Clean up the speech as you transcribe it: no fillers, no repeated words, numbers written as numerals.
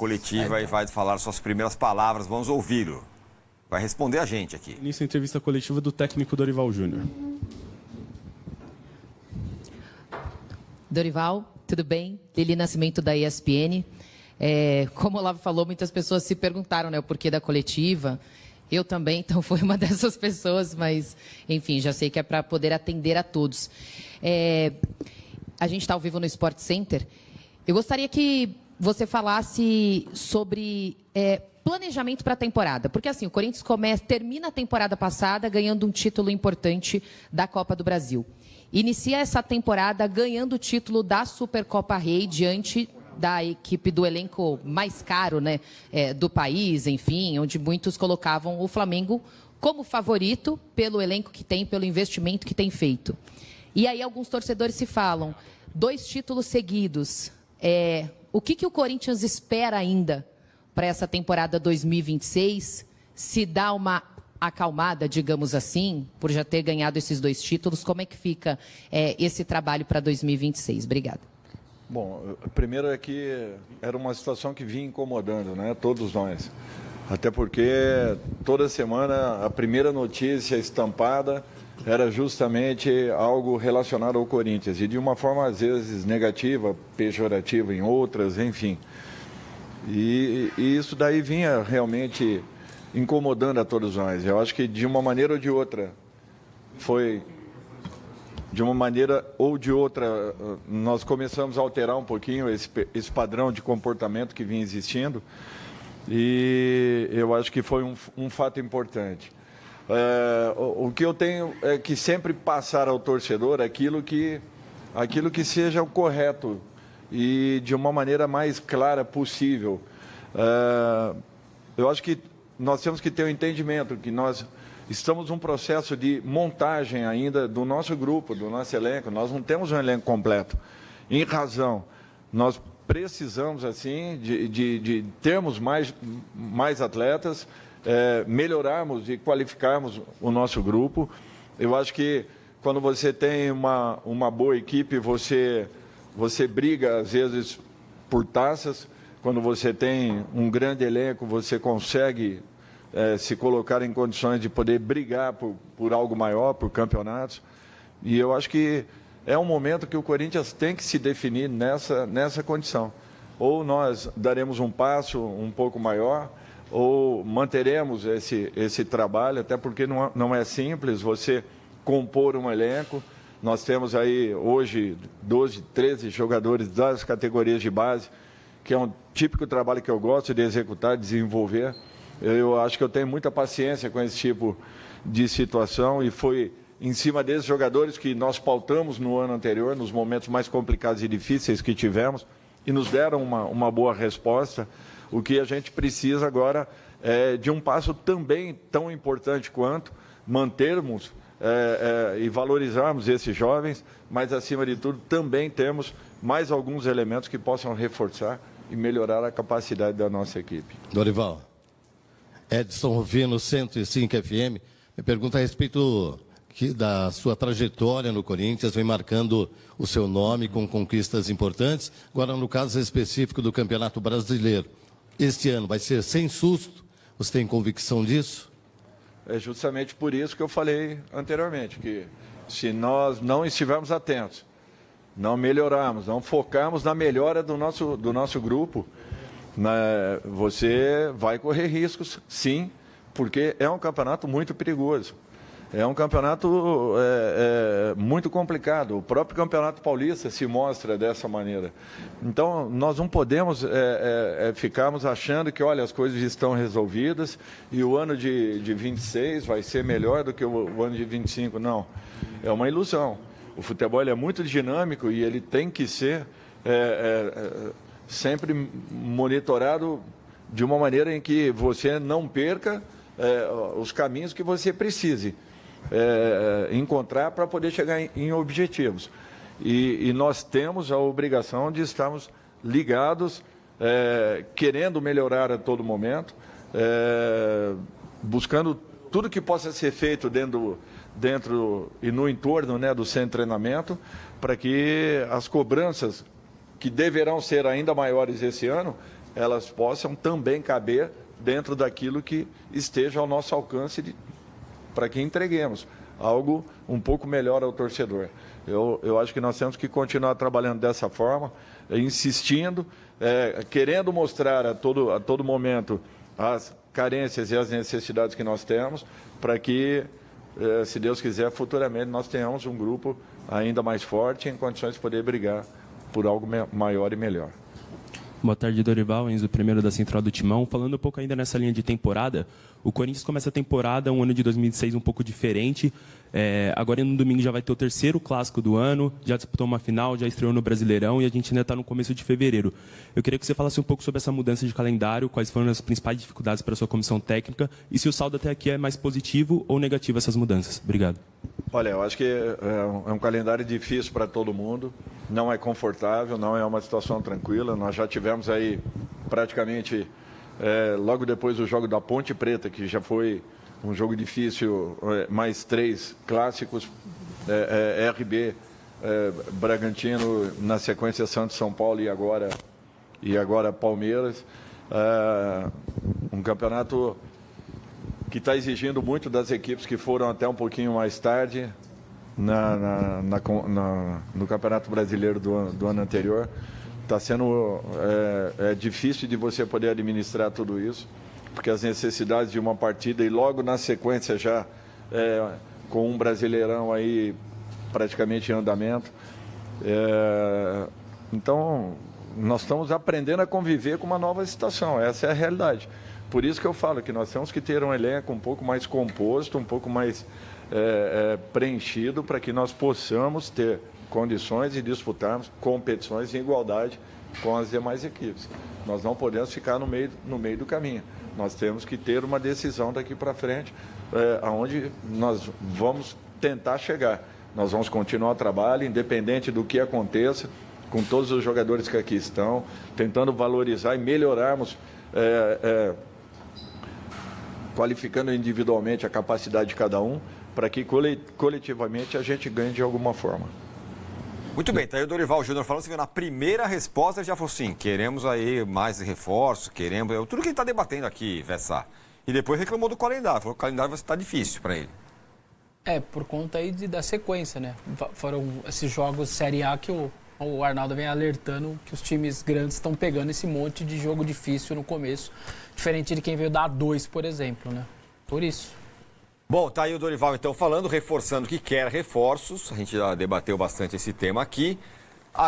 Coletiva e vai falar suas primeiras palavras. Vamos ouvi-lo. Vai responder a gente aqui. Início da entrevista coletiva do técnico Dorival Júnior. Dorival, tudo bem? Lili Nascimento, da ESPN. Como o Olavo falou, muitas pessoas se perguntaram, né, o porquê da coletiva. Eu também, então fui uma dessas pessoas, mas, enfim, já sei que é para poder atender a todos. A gente está ao vivo no Sport Center. Eu gostaria que você falasse sobre planejamento para a temporada. Porque, assim, o Corinthians termina a temporada passada ganhando um título importante da Copa do Brasil. Inicia essa temporada ganhando o título da Supercopa Rei diante da equipe do elenco mais caro, né, do país, enfim, onde muitos colocavam o Flamengo como favorito pelo elenco que tem, pelo investimento que tem feito. E aí alguns torcedores se falam, 2 títulos seguidos, o que o Corinthians espera ainda para essa temporada 2026? Se dá uma acalmada, digamos assim, por já ter ganhado esses 2 títulos, como é que fica esse trabalho para 2026? Obrigada. Bom, primeiro é que era uma situação que vinha incomodando, né, todos nós. Até porque toda semana a primeira notícia estampada era justamente algo relacionado ao Corinthians. E de uma forma, às vezes, negativa, pejorativa em outras, enfim. E isso daí vinha realmente incomodando a todos nós. Eu acho que de uma maneira ou de outra, nós começamos a alterar um pouquinho esse padrão de comportamento que vinha existindo. E eu acho que foi um fato importante. O que eu tenho é que sempre passar ao torcedor aquilo que seja o correto e de uma maneira mais clara possível. Eu acho que nós temos que ter um entendimento que nós estamos num processo de montagem ainda do nosso grupo, do nosso elenco. Nós não temos um elenco completo. Em razão, nós precisamos, assim, de termos mais atletas, melhorarmos e qualificarmos o nosso grupo. Eu acho que quando você tem uma boa equipe, você briga, às vezes, por taças. Quando você tem um grande elenco, você consegue se colocar em condições de poder brigar por algo maior, por campeonatos. E eu acho que é um momento que o Corinthians tem que se definir nessa condição. Ou nós daremos um passo um pouco maior, ou manteremos esse trabalho, até porque não é simples você compor um elenco. Nós temos aí hoje 12, 13 jogadores das categorias de base, que é um típico trabalho que eu gosto de executar, de desenvolver. Eu acho que eu tenho muita paciência com esse tipo de situação e foi em cima desses jogadores que nós pautamos no ano anterior, nos momentos mais complicados e difíceis que tivemos, e nos deram uma boa resposta. O que a gente precisa agora é de um passo também tão importante quanto mantermos e valorizarmos esses jovens, mas, acima de tudo, também temos mais alguns elementos que possam reforçar e melhorar a capacidade da nossa equipe. Dorival, Edson Rufino, 105 FM, me pergunta a respeito da sua trajetória no Corinthians, vem marcando o seu nome com conquistas importantes. Agora, no caso específico do Campeonato Brasileiro, este ano vai ser sem susto? Você tem convicção disso? É justamente por isso que eu falei anteriormente, que se nós não estivermos atentos, não melhorarmos, não focarmos na melhora do nosso grupo, você vai correr riscos, sim, porque é um campeonato muito perigoso. É um campeonato muito complicado. O próprio Campeonato Paulista se mostra dessa maneira. Então, nós não podemos ficarmos achando que, olha, as coisas estão resolvidas e o ano de 26 vai ser melhor do que o ano de 25. Não, é uma ilusão. O futebol é muito dinâmico e ele tem que ser sempre monitorado de uma maneira em que você não perca os caminhos que você precise encontrar para poder chegar em objetivos. E nós temos a obrigação de estarmos ligados, querendo melhorar a todo momento, buscando tudo que possa ser feito dentro e no entorno, né, do centro de treinamento, para que as cobranças, que deverão ser ainda maiores esse ano, elas possam também caber dentro daquilo que esteja ao nosso alcance para que entreguemos algo um pouco melhor ao torcedor. Eu acho que nós temos que continuar trabalhando dessa forma, insistindo, querendo mostrar a todo momento as carências e as necessidades que nós temos, para que, se Deus quiser, futuramente nós tenhamos um grupo ainda mais forte em condições de poder brigar por algo maior e melhor. Boa tarde, Dorival, Enzo, primeiro da Central do Timão. Falando um pouco ainda nessa linha de temporada, o Corinthians começa a temporada, um ano de 2006 um pouco diferente. Agora no domingo já vai ter o terceiro clássico do ano, já disputou uma final, já estreou no Brasileirão e a gente ainda está no começo de fevereiro. Eu queria que você falasse um pouco sobre essa mudança de calendário, quais foram as principais dificuldades para a sua comissão técnica e se o saldo até aqui é mais positivo ou negativo essas mudanças. Obrigado. Olha, eu acho que é um calendário difícil para todo mundo, não é confortável, não é uma situação tranquila. Nós já tivemos aí praticamente, logo depois do jogo da Ponte Preta, que já foi um jogo difícil, mais 3 clássicos, RB, Bragantino, na sequência Santos, São Paulo e agora Palmeiras. Um campeonato que está exigindo muito das equipes que foram até um pouquinho mais tarde no Campeonato Brasileiro do ano anterior. Está sendo difícil de você poder administrar tudo isso, porque as necessidades de uma partida e logo na sequência já com um Brasileirão aí praticamente em andamento. Então, nós estamos aprendendo a conviver com uma nova situação, essa é a realidade. Por isso que eu falo que nós temos que ter um elenco um pouco mais composto, um pouco mais preenchido, para que nós possamos ter condições de disputarmos competições em igualdade com as demais equipes. Nós não podemos ficar no meio do caminho. Nós temos que ter uma decisão daqui para frente, aonde nós vamos tentar chegar. Nós vamos continuar o trabalho, independente do que aconteça, com todos os jogadores que aqui estão, tentando valorizar e melhorarmos, qualificando individualmente a capacidade de cada um, para que coletivamente a gente ganhe de alguma forma. Muito bem, tá aí o Dorival Júnior falando, você viu, na primeira resposta ele já falou assim, queremos aí mais reforços, queremos, tudo que ele está debatendo aqui, Vessar. E depois reclamou do calendário, falou que o calendário vai estar difícil para ele. Por conta aí da sequência, né? Foram esses jogos Série A que o Arnaldo vem alertando que os times grandes estão pegando esse monte de jogo difícil no começo, diferente de quem veio da A2, por exemplo, né? Por isso. Bom, tá aí o Dorival então falando, reforçando que quer reforços, a gente já debateu bastante esse tema aqui.